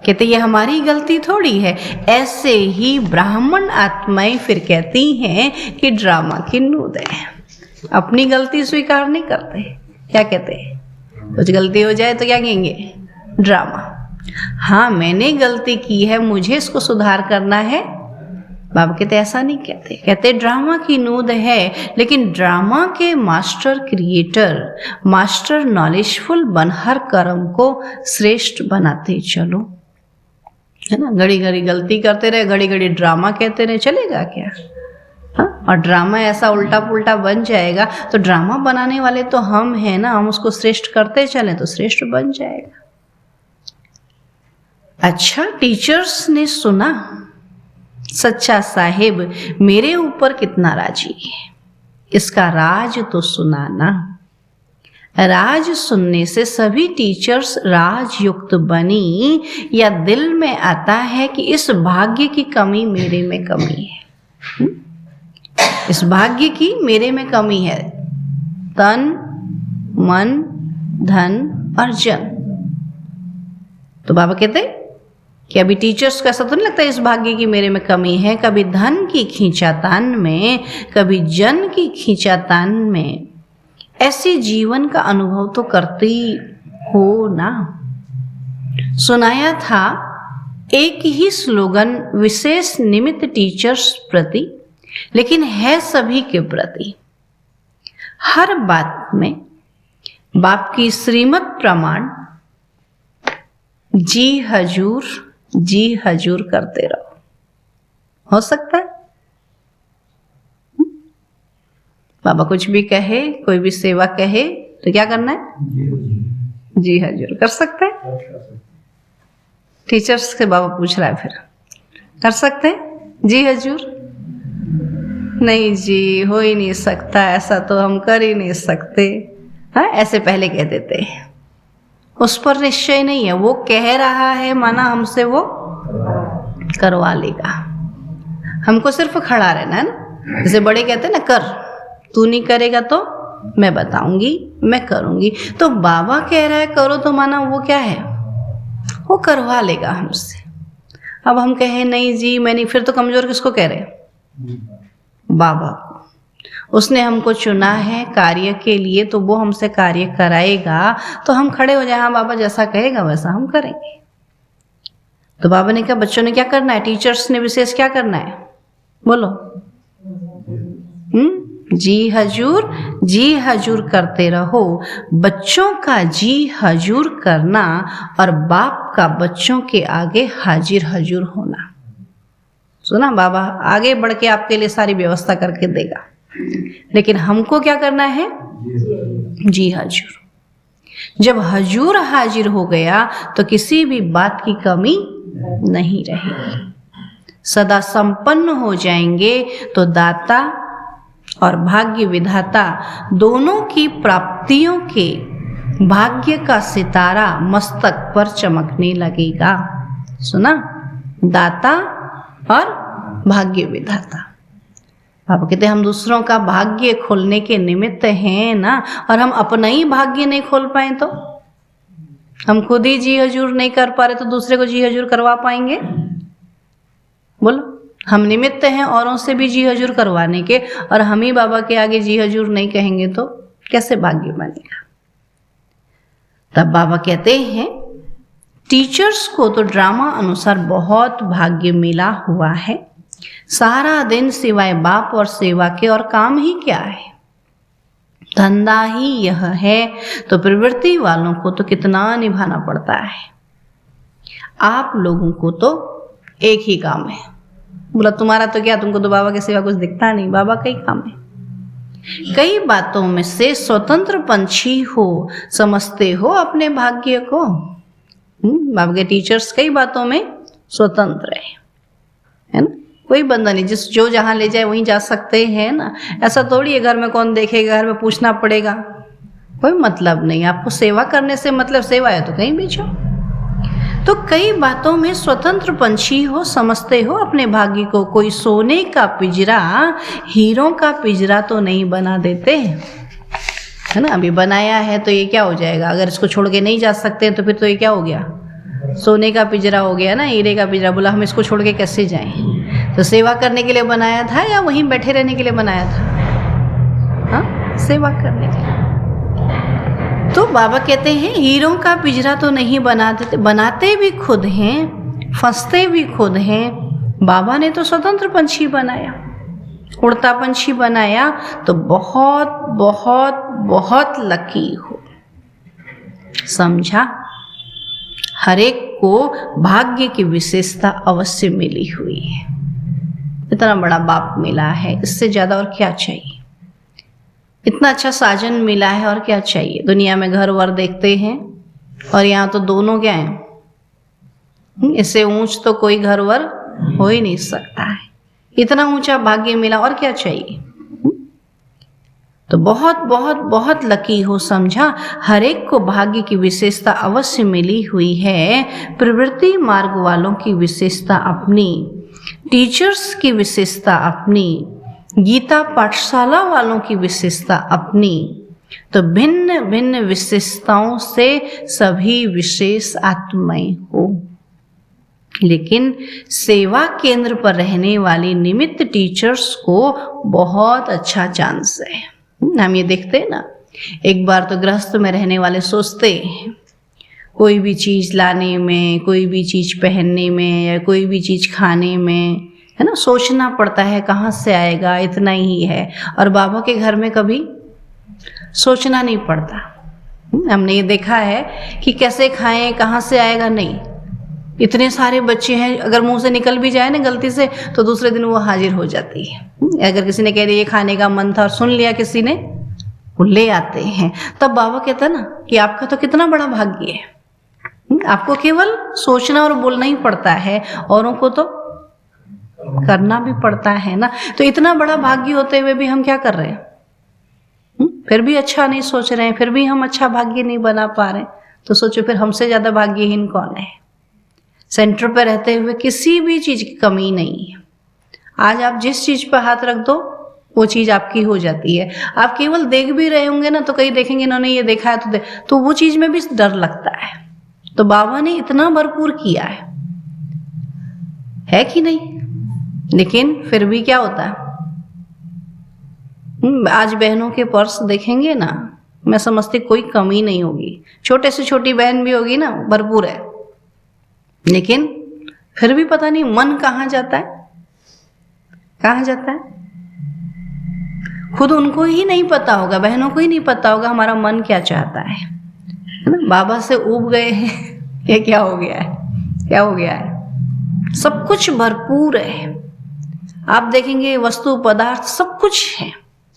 कहते ये हमारी गलती थोड़ी है। ऐसे ही ब्राह्मण आत्माएं फिर कहती हैं कि ड्रामा की नूद है, अपनी गलती स्वीकार नहीं करते। क्या कहते हैं? कुछ गलती हो जाए तो क्या कहेंगे? ड्रामा। हाँ, मैंने गलती की है, मुझे इसको सुधार करना है। बाबा कहते ऐसा नहीं कहते, कहते ड्रामा की नूद है, लेकिन ड्रामा के मास्टर क्रिएटर, मास्टर नॉलेजफुल बन हर कर्म को श्रेष्ठ बनाते चलो, है ना। घड़ी घड़ी गलती करते रहे, घड़ी घड़ी ड्रामा कहते रहे, चलेगा क्या? हाँ, और ड्रामा ऐसा उल्टा पुल्टा बन जाएगा, तो ड्रामा बनाने वाले तो हम हैं ना, हम उसको श्रेष्ठ करते चलें तो श्रेष्ठ बन जाएगा। अच्छा, टीचर्स ने सुना सच्चा साहिब मेरे ऊपर कितना राजी है, इसका राज तो सुनाना। राज सुनने से सभी टीचर्स राजयुक्त बनी, या दिल में आता है कि इस भाग्य की कमी मेरे में कमी है, इस भाग्य की मेरे में कमी है। तन, मन, धन और जन। तो बाबा कहते कि अभी टीचर्स को ऐसा तो नहीं लगता इस भाग्य की मेरे में कमी है। कभी धन की खींचातान में, कभी जन की खींचातान में, ऐसे जीवन का अनुभव तो करती हो ना। सुनाया था एक ही स्लोगन विशेष निमित्त टीचर्स प्रति, लेकिन है सभी के प्रति। हर बात में बाप की श्रीमत प्रमाण जी हजूर करते रहो। हो सकता है बाबा कुछ भी कहे, कोई भी सेवा कहे तो क्या करना है? जी हजूर कर सकते हैं। टीचर्स से बाबा पूछ रहा है, फिर कर सकते हैं जी हजूर? नहीं जी, हो ही नहीं सकता, ऐसा तो हम कर ही नहीं सकते। हाँ, ऐसे पहले कह देते हैं। उस पर निश्चय नहीं है, वो कह रहा है, माना हमसे वो करवा लेगा। हमको सिर्फ खड़ा रहना है ना। जैसे बड़े कहते हैं ना, कर, तू नहीं करेगा तो मैं बताऊंगी, मैं करूंगी। तो बाबा कह रहा है करो, तो माना वो क्या है, वो करवा लेगा हमसे। अब हम कहें नहीं जी मैं नहीं, फिर तो कमजोर किसको कह रहे हैं, बाबा को। उसने हमको चुना है कार्य के लिए, तो वो हमसे कार्य कराएगा। तो हम खड़े हो जाए, हाँ बाबा जैसा कहेगा वैसा हम करेंगे। तो बाबा ने कहा बच्चों ने क्या करना है, टीचर्स ने विशेष क्या करना है, बोलो। जी हजूर, जी हजूर करते रहो। बच्चों का जी हजूर करना और बाप का बच्चों के आगे हाजिर हजूर होना। सुना, बाबा आगे बढ़ के आपके लिए सारी व्यवस्था करके देगा, लेकिन हमको क्या करना है, जी हजूर। जब हजूर हाजिर हो गया तो किसी भी बात की कमी नहीं रहेगी, सदा संपन्न हो जाएंगे। तो दाता और भाग्य विधाता दोनों की प्राप्तियों के भाग्य का सितारा मस्तक पर चमकने लगेगा। सुना, दाता और भाग्य विधाता। बाबा कहते हम दूसरों का भाग्य खोलने के निमित्त हैं ना, और हम अपना ही भाग्य नहीं खोल पाए तो हम खुद ही जी हजूर नहीं कर पा रहे, तो दूसरे को जी हजूर करवा पाएंगे, बोलो। हम निमित्त हैं औरों से भी जी हजूर करवाने के, और हम ही बाबा के आगे जी हजूर नहीं कहेंगे तो कैसे भाग्य बनेगा। तब बाबा कहते हैं टीचर्स को तो ड्रामा अनुसार बहुत भाग्य मिला हुआ है। सारा दिन सिवाय बाप और सेवा के और काम ही क्या है, धंधा ही यह है। तो प्रवृत्ति वालों को तो कितना निभाना पड़ता है। आप लोगों को तो एक ही काम है। बोला तुम्हारा तो क्या, तुमको तो बाबा के सिवा कुछ दिखता नहीं, बाबा का ही काम है। कई बातों में से स्वतंत्र पंछी हो, समझते हो अपने भाग्य को। बाबा के टीचर्स कई बातों में स्वतंत्र है ना, कोई बंधन नहीं, जिस जो जहाँ ले जाए वहीं जा सकते हैं ना। ऐसा थोड़ी है घर में कौन देखेगा, घर में पूछना पड़ेगा, कोई मतलब नहीं। आपको सेवा करने से मतलब सेवा है तो कहीं भी जाओ। तो कई बातों में स्वतंत्र पंछी हो, समझते हो अपने भाग्य को। कोई सोने का पिंजरा हीरों का पिंजरा तो नहीं बना देते, है ना। अभी बनाया है तो ये क्या हो जाएगा, अगर इसको छोड़ के नहीं जा सकते तो फिर तो ये क्या हो गया, सोने का पिंजरा हो गया ना, हीरे का पिंजरा। बोला हम इसको छोड़ के कैसे जाएं। तो सेवा करने के लिए बनाया था या वहीं बैठे रहने के लिए बनाया था, हाँ सेवा करने के लिए। तो बाबा कहते हैं हीरों का पिंजरा तो नहीं बना देते, बनाते भी खुद हैं, फंसते भी खुद हैं। बाबा ने तो स्वतंत्र पंछी बनाया, उड़ता पंछी बनाया। तो बहुत बहुत बहुत लकी हो, समझा। हर एक को भाग्य की विशेषता अवश्य मिली हुई है। इतना बड़ा बाप मिला है, इससे ज्यादा और क्या चाहिए। इतना अच्छा साजन मिला है, और क्या चाहिए। दुनिया में घर वर देखते हैं, और यहाँ तो दोनों क्या हैं, इससे ऊंच तो कोई घर वर हो ही नहीं सकता है। इतना ऊंचा भाग्य मिला, और क्या चाहिए। तो बहुत बहुत बहुत लकी हो, समझा। हर एक को भाग्य की विशेषता अवश्य मिली हुई है। प्रवृत्ति मार्ग वालों की विशेषता अपनी, टीचर्स की विशेषता अपनी, गीता पाठशाला वालों की विशेषता अपनी। तो भिन्न भिन्न विशेषताओं से सभी विशेष आत्माएं हो, लेकिन सेवा केंद्र पर रहने वाली निमित्त टीचर्स को बहुत अच्छा चांस है। हम ये देखते हैं ना, एक बार तो गृहस्थ में रहने वाले सोचते हैं कोई भी चीज़ लाने में, कोई भी चीज़ पहनने में, या कोई भी चीज़ खाने में, है ना, सोचना पड़ता है कहाँ से आएगा, इतना ही है। और बाबा के घर में कभी सोचना नहीं पड़ता। हमने ये देखा है कि कैसे खाएं, कहाँ से आएगा, नहीं। इतने सारे बच्चे हैं, अगर मुंह से निकल भी जाए ना गलती से, तो दूसरे दिन वो हाजिर हो जाती है। अगर किसी ने कह दिया ये खाने का मन था और सुन लिया किसी ने, वो ले आते हैं। तब बाबा कहता ना कि आपका तो कितना बड़ा भाग्य है, आपको केवल सोचना और बोलना ही पड़ता है, औरों को तो करना भी पड़ता है ना। तो इतना बड़ा भाग्य होते हुए भी हम क्या कर रहे हैं, फिर भी अच्छा नहीं सोच रहे हैं, फिर भी हम अच्छा भाग्य नहीं बना पा रहे। तो सोचो फिर हमसे ज्यादा भाग्यहीन कौन है। सेंटर पर रहते हुए किसी भी चीज की कमी नहीं है। आज आप जिस चीज पर हाथ रख दो वो चीज आपकी हो जाती है। आप केवल देख भी रहे होंगे ना, तो कहीं देखेंगे इन्होंने ये देखा है तो वो चीज में भी डर लगता है। तो बाबा ने इतना भरपूर किया है कि नहीं? लेकिन फिर भी क्या होता है, आज बहनों के पर्स देखेंगे ना, मैं समझती कोई कमी नहीं होगी। छोटे से छोटी बहन भी होगी ना, भरपूर है, लेकिन फिर भी पता नहीं मन कहाँ जाता है, कहाँ जाता है। खुद उनको ही नहीं पता होगा, बहनों को ही नहीं पता होगा हमारा मन क्या चाहता है ना। बाबा से ऊब गए हैं, ये क्या हो गया है, क्या हो गया है। सब कुछ भरपूर है, आप देखेंगे वस्तु पदार्थ सब कुछ है।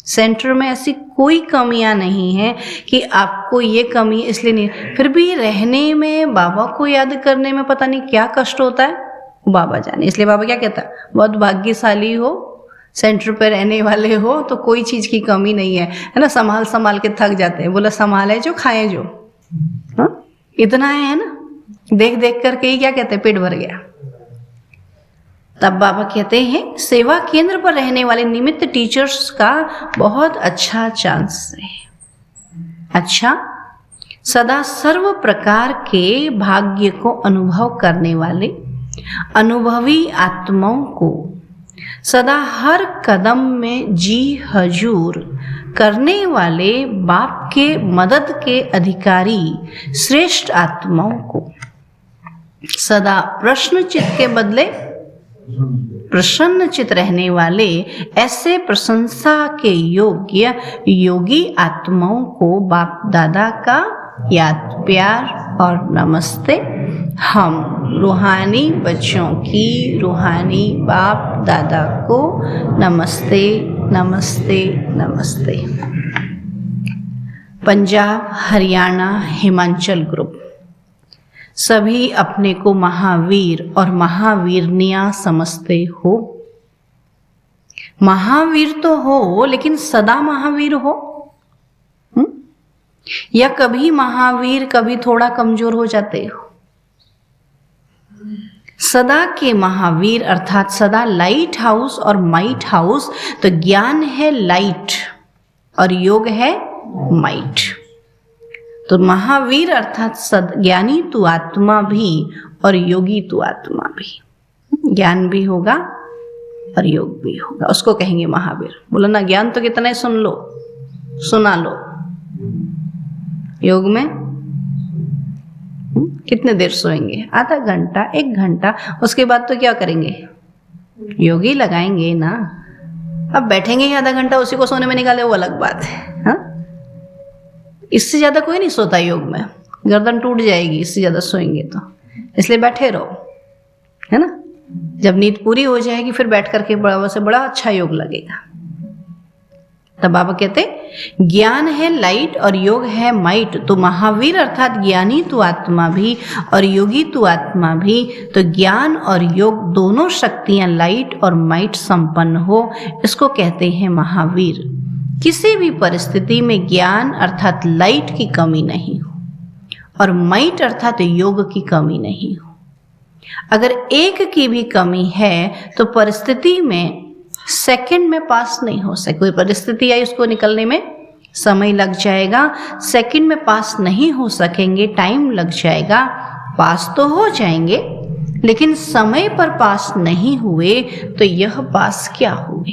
सेंटर में ऐसी कोई कमियां नहीं है कि आपको ये कमी इसलिए नहीं। फिर भी रहने में, बाबा को याद करने में पता नहीं क्या कष्ट होता है, बाबा जाने। इसलिए बाबा क्या कहता है, बहुत भाग्यशाली हो, सेंटर पे रहने वाले हो, तो कोई चीज की कमी नहीं है, है ना। संभाल संभाल के थक जाते हैं, बोला संभाले जो खाए जो, हाँ इतना है ना। देख देख करके ही क्या कहते हैं, पेट भर गया। तब बाबा कहते हैं सेवा केंद्र पर रहने वाले निमित्त टीचर्स का बहुत अच्छा चांस है। अच्छा, सदा सर्व प्रकार के भाग्य को अनुभव करने वाले अनुभवी आत्माओं को सदा हर कदम में जी हजूर करने वाले बाप के मदद के अधिकारी श्रेष्ठ आत्माओं को सदा प्रश्नचित के बदले प्रसन्नचित रहने वाले ऐसे प्रशंसा के योग्य योगी आत्माओं को बाप दादा का याद प्यार और नमस्ते। हम रूहानी बच्चों की रूहानी बाप दादा को नमस्ते नमस्ते नमस्ते। पंजाब, हरियाणा, हिमाचल ग्रुप सभी अपने को महावीर और महावीरनिया समझते हो। महावीर तो हो, लेकिन सदा महावीर हो, या कभी महावीर कभी थोड़ा कमजोर हो जाते हो। सदा के महावीर अर्थात सदा लाइट हाउस और माइट हाउस। तो ज्ञान है लाइट और योग है माइट। तो महावीर अर्थात ज्ञानी तू आत्मा भी और योगी तू आत्मा भी। ज्ञान भी होगा और योग भी होगा, उसको कहेंगे महावीर। बोलो ना, ज्ञान तो कितना है, सुन लो, सुना लो। योग में कितने देर सोएंगे, आधा घंटा, 1 घंटा, उसके बाद तो क्या करेंगे, योगी लगाएंगे ना। अब बैठेंगे ही आधा घंटा, उसी को सोने में निकाले, वो अलग बात है। हाँ, इससे ज्यादा कोई नहीं सोता योग में, गर्दन टूट जाएगी इससे ज्यादा सोएंगे तो। इसलिए बैठे रहो, है ना। जब नींद पूरी हो जाएगी फिर बैठ करके बड़ा से बड़ा अच्छा योग लगेगा। तब बाबा कहते ज्ञान है लाइट और योग है माइट। तो महावीर अर्थात ज्ञानी तू आत्मा भी और योगी तू आत्मा भी। तो ज्ञान और योग दोनों शक्तियां लाइट और माइट संपन्न हो, इसको कहते हैं महावीर। किसी भी परिस्थिति में ज्ञान अर्थात लाइट की कमी नहीं हो और माइट अर्थात योग की कमी नहीं हो। अगर एक की भी कमी है तो परिस्थिति में सेकंड में पास नहीं हो सके। कोई परिस्थिति आई, उसको निकलने में समय लग जाएगा, सेकंड में पास नहीं हो सकेंगे, टाइम लग जाएगा। पास तो हो जाएंगे, लेकिन समय पर पास नहीं हुए तो यह पास क्या हुए।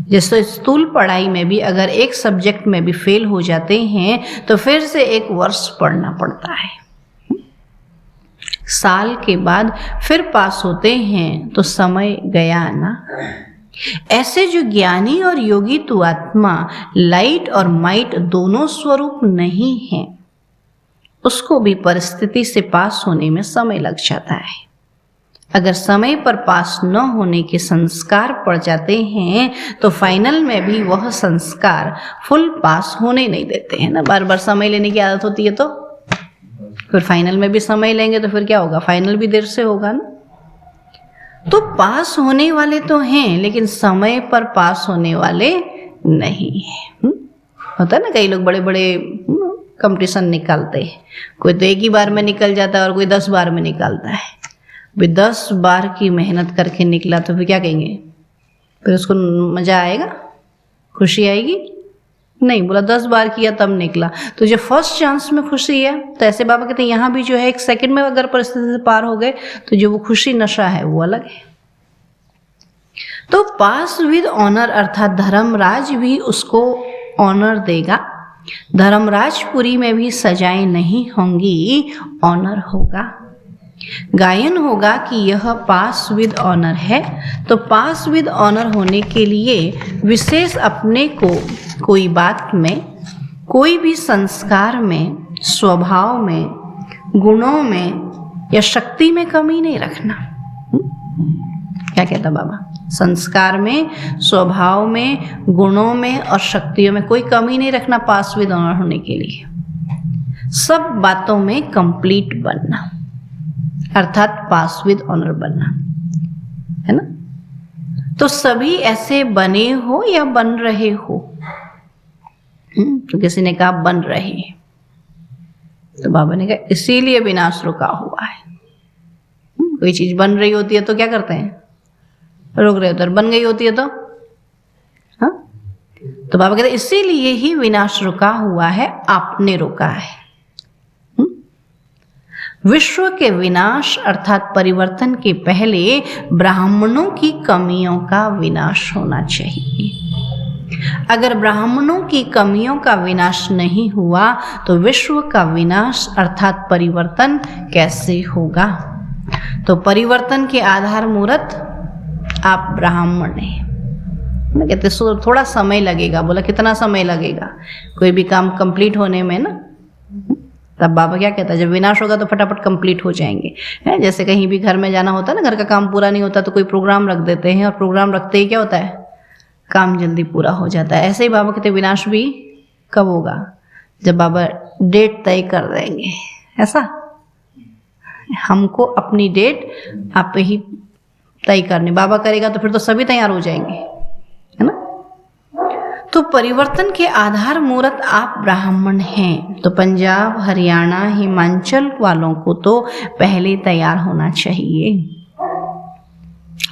जैसे स्थूल पढ़ाई में भी अगर एक सब्जेक्ट में भी फेल हो जाते हैं तो फिर से 1 वर्ष पढ़ना पड़ता है। साल के बाद फिर पास होते हैं तो समय गया ना। ऐसे जो ज्ञानी और योगी तू आत्मा लाइट और माइट दोनों स्वरूप नहीं है, उसको भी परिस्थिति से पास होने में समय लग जाता है। अगर समय पर पास न होने के संस्कार पड़ जाते हैं तो फाइनल में भी वह संस्कार फुल पास होने नहीं देते हैं ना। बार बार समय लेने की आदत होती है तो फिर फाइनल में भी समय लेंगे तो फिर क्या होगा, फाइनल भी देर से होगा ना। तो पास होने वाले तो हैं, लेकिन समय पर पास होने वाले नहीं है। होता है ना, कई लोग बड़े बड़े कंपटीशन निकालते हैं, कोई तो 1 ही बार में निकल जाता है और कोई 10 बार में निकालता है। भाई 10 बार की मेहनत करके निकला तो फिर क्या कहेंगे, फिर उसको मजा आएगा, खुशी आएगी नहीं। बोला 10 बार किया तब निकला। तो जो फर्स्ट चांस में खुशी है, तो ऐसे बाबा कहते हैं यहाँ भी जो है 1 सेकंड में अगर परिस्थिति से पार हो गए तो जो वो खुशी नशा है वो अलग है। तो पास विद ऑनर अर्थात धर्मराज भी उसको ऑनर देगा। धर्मराजपुरी में भी सजाएं नहीं होंगी, ऑनर होगा। गायन होगा कि यह पास विद ऑनर है। तो पास विद ऑनर होने के लिए विशेष अपने को कोई बात में, कोई भी संस्कार में, स्वभाव में, गुणों में या शक्ति में कमी नहीं रखना। क्या कहता बाबा? संस्कार में, स्वभाव में, गुणों में और शक्तियों में कोई कमी नहीं रखना पास विद ऑनर होने के लिए। सब बातों में कंप्लीट बनना अर्थात पास विद ऑनर बनना, है ना। तो सभी ऐसे बने हो या बन रहे हो? तो किसी ने कहा बन रहे हैं, तो बाबा ने कहा इसीलिए विनाश रुका हुआ है। कोई चीज बन रही होती है तो क्या करते हैं? रुक रहे होते हैं। बन गई होती है तो हाँ, तो बाबा कहते इसीलिए ही विनाश रुका हुआ है, आपने रोका है। विश्व के विनाश अर्थात परिवर्तन के पहले ब्राह्मणों की कमियों का विनाश होना चाहिए। अगर ब्राह्मणों की कमियों का विनाश नहीं हुआ तो विश्व का विनाश अर्थात परिवर्तन कैसे होगा? तो परिवर्तन के आधार मूर्त आप ब्राह्मण हैं। कहते थोड़ा समय लगेगा। बोला कितना समय लगेगा? कोई भी काम कंप्लीट होने में ना, तब बाबा क्या कहता है जब विनाश होगा तो फटाफट कंप्लीट हो जाएंगे। है जैसे कहीं भी घर में जाना होता है ना, घर का काम पूरा नहीं होता तो कोई प्रोग्राम रख देते हैं और प्रोग्राम रखते ही क्या होता है? काम जल्दी पूरा हो जाता है। ऐसे ही बाबा कहते विनाश भी कब होगा? जब बाबा डेट तय कर देंगे। ऐसा हमको अपनी डेट आप ही तय करनी। बाबा करेगा तो फिर तो सभी तैयार हो जाएंगे, है ना। तो परिवर्तन के आधार मूर्त आप ब्राह्मण हैं। तो पंजाब, हरियाणा, हिमाचल वालों को तो पहले तैयार होना चाहिए।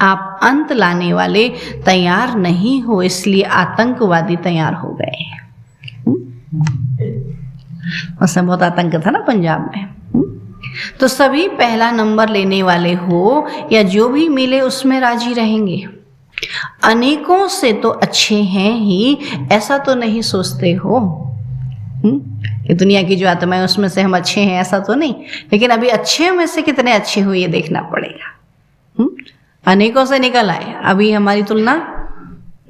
आप अंत लाने वाले तैयार नहीं हो, इसलिए आतंकवादी तैयार हो गए। उसमें बहुत आतंक था ना पंजाब में। तो सभी पहला नंबर लेने वाले हो या जो भी मिले उसमें राजी रहेंगे। अनेकों से तो अच्छे हैं ही, ऐसा तो नहीं सोचते हो कि दुनिया की जो आत्माएं उसमें से हम अच्छे हैं, ऐसा तो नहीं। लेकिन अभी अच्छे में से कितने अच्छे हो ये देखना पड़ेगा। अनेकों से निकल आए, अभी हमारी तुलना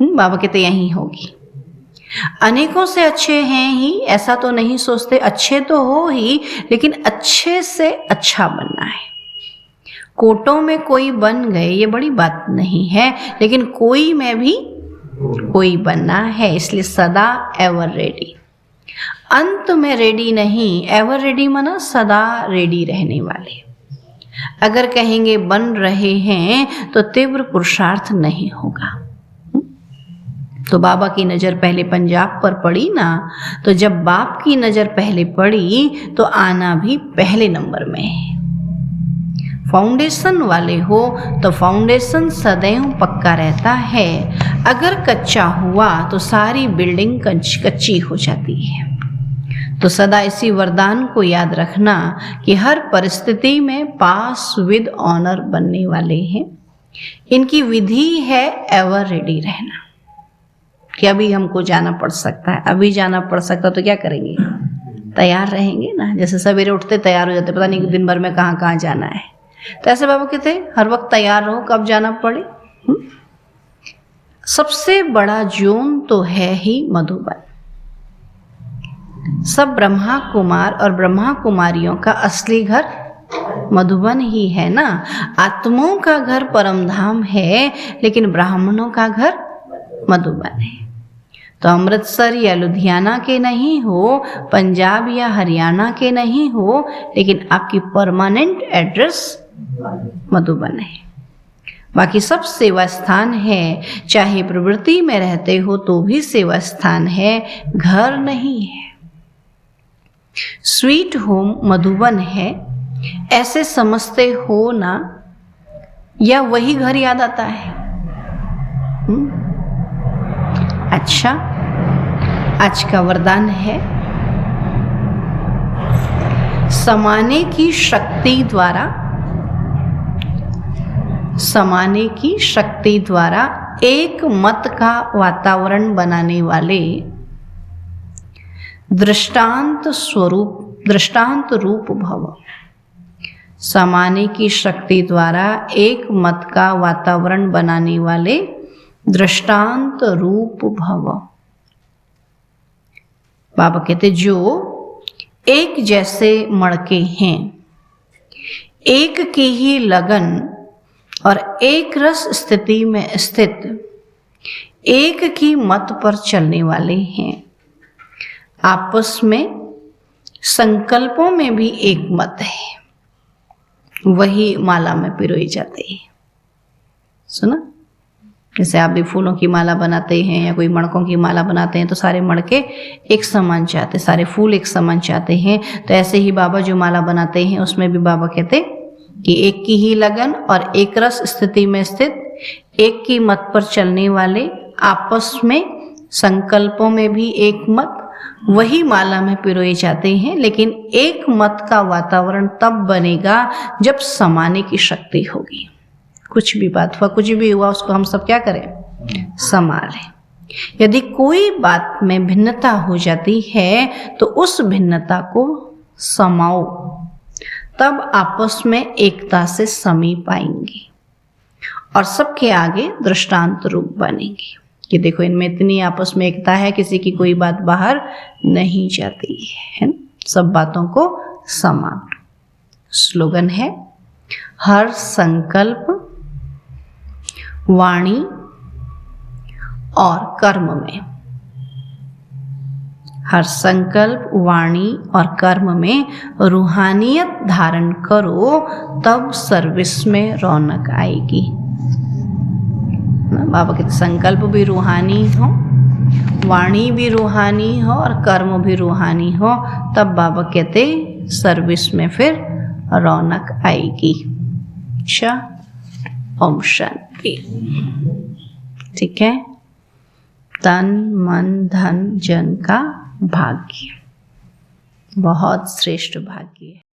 बाबा कहते यहीं होगी। अनेकों से अच्छे हैं ही, ऐसा तो नहीं सोचते। अच्छे तो हो ही, लेकिन अच्छे से अच्छा बनना है। कोटों में कोई बन गए ये बड़ी बात नहीं है, लेकिन कोई में भी कोई बनना है, इसलिए सदा एवर रेडी। अंत में रेडी नहीं, एवर रेडी माना सदा रेडी रहने वाले। अगर कहेंगे बन रहे हैं तो तीव्र पुरुषार्थ नहीं होगा। तो बाबा की नज़र पहले पंजाब पर पड़ी ना, तो जब बाप की नज़र पहले पड़ी तो आना भी पहले नंबर में है। फाउंडेशन वाले हो तो फाउंडेशन सदैव पक्का रहता है। अगर कच्चा हुआ तो सारी बिल्डिंग कच्ची हो जाती है। तो सदा इसी वरदान को याद रखना कि हर परिस्थिति में पास विद ऑनर बनने वाले हैं। इनकी विधि है एवर रेडी रहना कि अभी हमको जाना पड़ सकता है, अभी जाना पड़ सकता तो क्या करेंगे? तैयार रहेंगे ना। जैसे सवेरे उठते तैयार हो जाते, पता नहीं दिन भर में कहाँ कहाँ जाना है। तो ऐसे बाबा कहते हर वक्त तैयार रहो, कब जाना पड़े। सबसे बड़ा जोन तो है ही मधुबन। सब ब्रह्मा कुमार और ब्रह्मा कुमारियों का असली घर मधुबन ही है ना। आत्माओं का घर परमधाम है, लेकिन ब्राह्मणों का घर मधुबन है। तो अमृतसर या लुधियाना के नहीं हो, पंजाब या हरियाणा के नहीं हो, लेकिन आपकी परमानेंट एड्रेस मधुबन है। बाकी सब सेवा स्थान है। चाहे प्रवृत्ति में रहते हो तो भी सेवा स्थान है, घर नहीं है। स्वीट होम मधुबन है, ऐसे समझते हो ना, या वही घर याद आता है? अच्छा, आज का वरदान है समाने की शक्ति द्वारा एक मत का वातावरण बनाने वाले दृष्टांत रूप भव। समाने की शक्ति द्वारा एक मत का वातावरण बनाने वाले दृष्टांत रूप भव। बाबा कहते जो एक जैसे मणके हैं, एक की ही लगन और एक रस स्थिति में स्थित, एक की मत पर चलने वाले हैं, आपस में संकल्पों में भी एक मत है, वही माला में पिरोए जाते हैं। सुना? जैसे आप भी फूलों की माला बनाते हैं या कोई मणकों की माला बनाते हैं तो सारे मणके एक समान चाहते, सारे फूल एक समान चाहते हैं। तो ऐसे ही बाबा जो माला बनाते हैं उसमें भी बाबा कहते कि एक की ही लगन और एक रस स्थिति में स्थित, एक की मत पर चलने वाले, आपस में संकल्पों में भी एक मत, वही माला में पिरोए जाते हैं। लेकिन एक मत का वातावरण तब बनेगा जब समाने की शक्ति होगी। कुछ भी बात हुआ, कुछ भी हुआ, उसको हम सब क्या करें? संभालें। यदि कोई बात में भिन्नता हो जाती है तो उस भिन्नता को समाओ, तब आपस में एकता से समी पाएंगे और सबके आगे दृष्टांत रूप बनेंगे कि देखो इनमें इतनी आपस में एकता है, किसी की कोई बात बाहर नहीं जाती है। सब बातों को समान। स्लोगन है हर संकल्प वाणी और कर्म में, हर संकल्प वाणी और कर्म में रूहानियत धारण करो, तब सर्विस में रौनक आएगी। बाबा कहते संकल्प भी रूहानी हो, वाणी भी रूहानी हो और कर्म भी रूहानी हो, तब बाबा कहते सर्विस में फिर रौनक आएगी। अच्छा, ओम शांति। ठीक है। तन मन धन जन का भाग्य बहुत श्रेष्ठ भाग्य है।